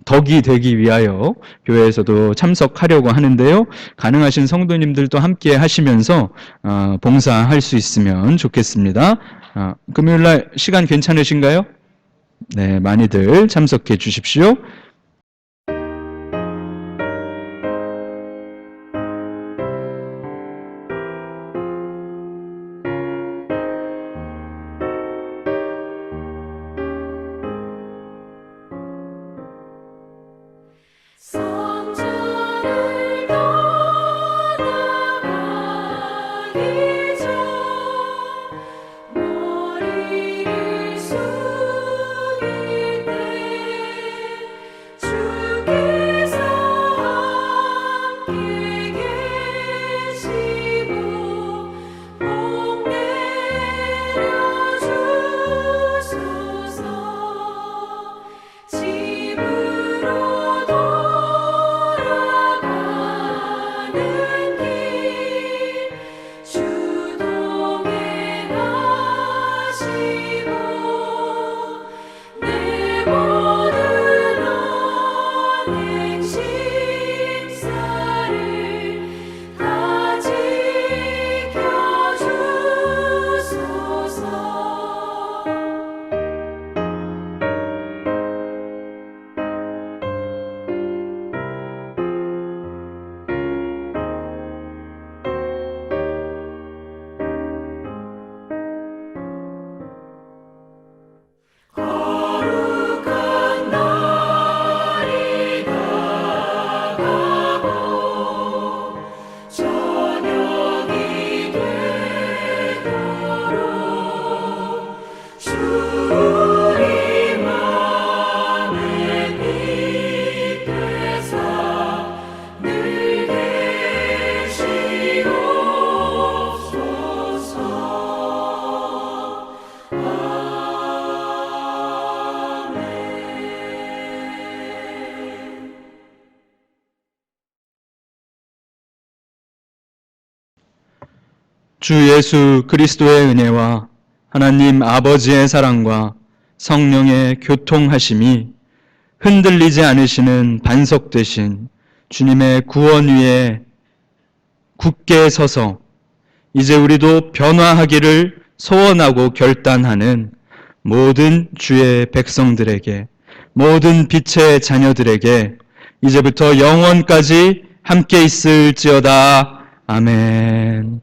덕이 되기 위하여 교회에서도 참석하려고 하는데요. 가능하신 성도님들도 함께 하시면서 봉사할 수 있으면 좋겠습니다. 금요일날 시간 괜찮으신가요? 네, 많이들 참석해 주십시오. 성전을 떠나가기 전 머리를 숙일 때 주께서 함께 계시고 복 내려주소서. 집으로 돌아가는 길 주동에 가시고 내 모든 언행 식사를 다 지켜주소서. 거룩한 날이 다가고 저녁이 되도록 주 우리 맘에 빛 되사 늘 계시옵소서. 주 예수 그리스도의 은혜와 하나님 아버지의 사랑과 성령의 교통하심이 흔들리지 않으시는 반석 되신 주님의 구원 위에 굳게 서서 이제 우리도 변화하기를 소원하고 결단하는 모든 주의 백성들에게, 모든 빛의 자녀들에게 이제부터 영원까지 함께 있을지어다. 아멘.